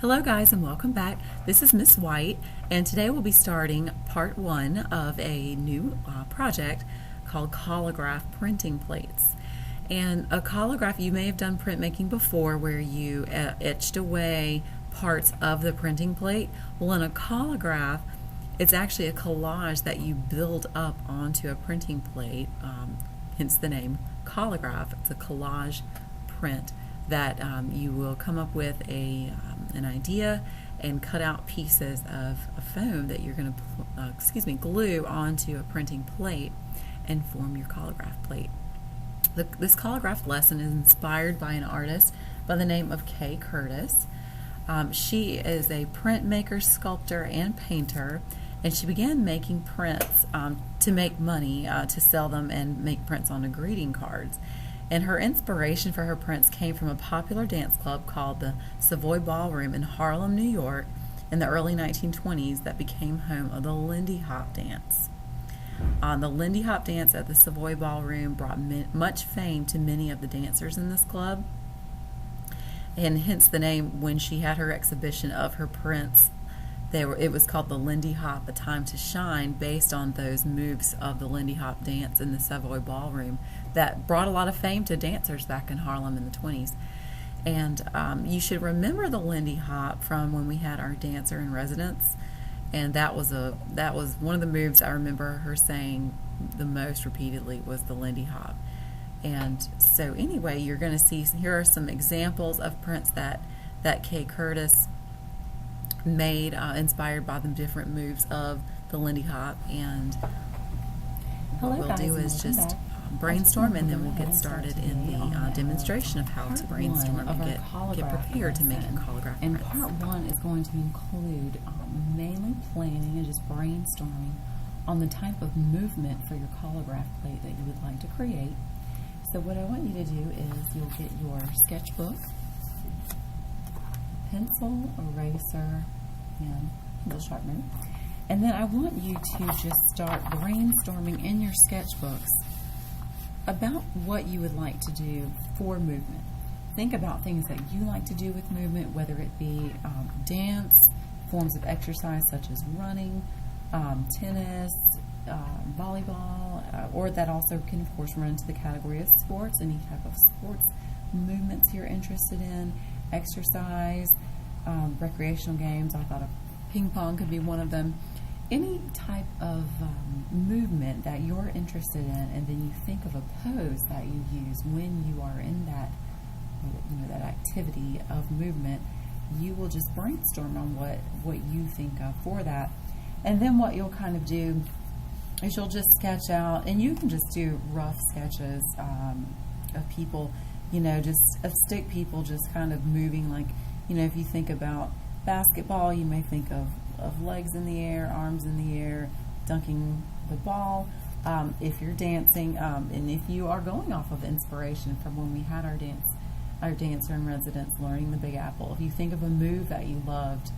Hello guys and welcome back. This is Miss White and today we'll be starting part one of a new project called Collagraph printing plates. And a collagraph, you may have done printmaking before where you etched away parts of the printing plate. Well, in a collagraph, it's actually a collage that you build up onto a printing plate, hence the name Collagraph. It's a collage print that you will come up with an idea and cut out pieces of foam that you're going to glue onto a printing plate and form your collagraph plate. This collagraph lesson is inspired by an artist by the name of Kay Curtis. She is a printmaker, sculptor, and painter, and she began making prints to make money, to sell them and make prints onto greeting cards. And her inspiration for her prints came from a popular dance club called the Savoy Ballroom in Harlem, New York in the early 1920s that became home of the Lindy Hop dance. The Lindy Hop dance at the Savoy Ballroom brought much fame to many of the dancers in this club, and hence the name. When she had her exhibition of her prints, it was called the Lindy Hop, A Time to Shine, based on those moves of the Lindy Hop dance in the Savoy Ballroom that brought a lot of fame to dancers back in Harlem in the 20s. And you should remember the Lindy Hop from when we had our dancer in residence, and that was one of the moves I remember her saying the most repeatedly was the Lindy Hop. And so anyway, you're going to see here are some examples of prints that Kay Curtis made, inspired by the different moves of the Lindy Hop. And what we'll do is just brainstorm, and then we'll get started in the demonstration of how to brainstorm and get prepared to make your collagraph and prints. part one is going to include mainly planning and just brainstorming on the type of movement for your collagraph plate that you would like to create. So what I want you to do is you'll get your sketchbook, pencil, eraser, and pencil sharpener. And then I want you to just start brainstorming in your sketchbooks about what you would like to do for movement. Think about things that you like to do with movement, whether it be dance, forms of exercise such as running, tennis, volleyball, or that also can of course run into the category of sports, any type of sports movements you're interested in, exercise, recreational games. I thought of ping pong could be one of them. Any type of movement that you're interested in, and then you think of a pose that you use when you are in that, that activity of movement. You will just brainstorm on what you think of for that, and then what you'll kind of do is you'll just sketch out, and you can just do rough sketches of people, just of stick people just kind of moving, like, if you think about basketball, you may think of legs in the air, arms in the air, dunking the ball. If you're dancing, and if you are going off of inspiration from when we had our dancer in residence learning the Big Apple, if you think of a move that you loved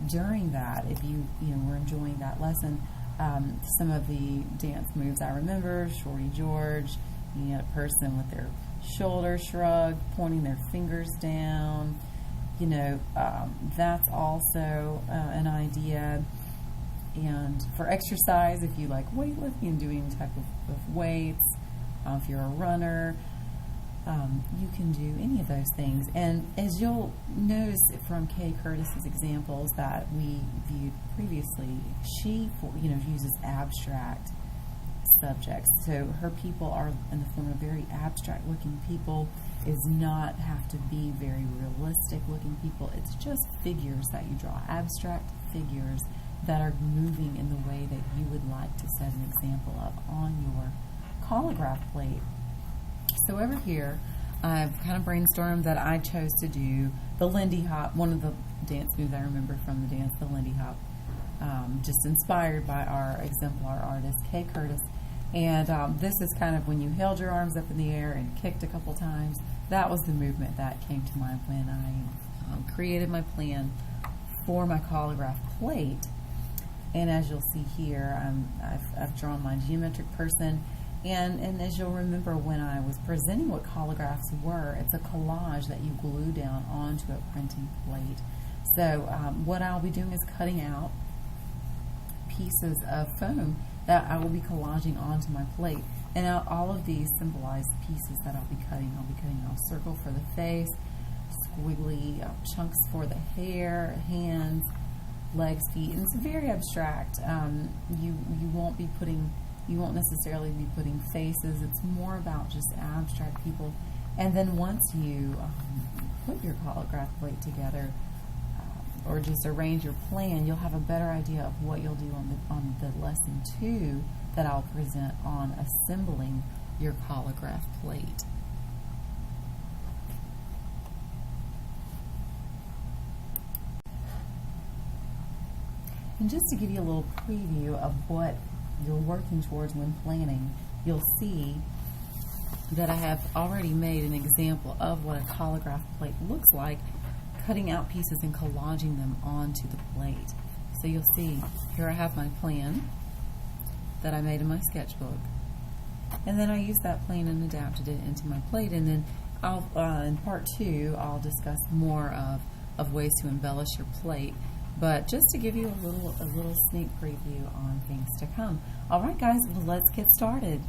during that, if you were enjoying that lesson, some of the dance moves I remember, Shorty George, you had a person with their shoulders shrugged, pointing their fingers down. That's also an idea. And for exercise, if you like weightlifting and doing any type of weights, if you're a runner, you can do any of those things. And as you'll notice from Kay Curtis's examples that we viewed previously, she uses abstract subjects. So her people are in the form of very abstract looking people. Is not have to be very realistic looking people. It's just figures that you draw, abstract figures that are moving in the way that you would like to set an example of on your collagraph plate. So over here, I've kind of brainstormed that I chose to do the Lindy Hop, one of the dance moves I remember from the dance, the Lindy Hop, just inspired by our exemplar artist, Kay Curtis. And this is kind of when you held your arms up in the air and kicked a couple times. That was the movement that came to mind when I created my plan for my collagraph plate. And as you'll see here, I've drawn my geometric person. And as you'll remember when I was presenting what collagraphs were, it's a collage that you glue down onto a printing plate. So what I'll be doing is cutting out pieces of foam that I will be collaging onto my plate. And all of these symbolize pieces that I'll be cutting. I'll be cutting out a circle for the face, squiggly chunks for the hair, hands, legs, feet, and it's very abstract. You won't necessarily be putting faces. It's more about just abstract people. And then once you put your collagraph plate together, or just arrange your plan, you'll have a better idea of what you'll do on the lesson 2 that I'll present on assembling your collagraph plate. And just to give you a little preview of what you're working towards when planning, you'll see that I have already made an example of what a collagraph plate looks like, cutting out pieces and collaging them onto the plate. So you'll see, here I have my plan that I made in my sketchbook. And then I used that plan and adapted it into my plate. And then I'll, in part 2, I'll discuss more of ways to embellish your plate. But just to give you a little sneak preview on things to come. All right, guys, well, let's get started.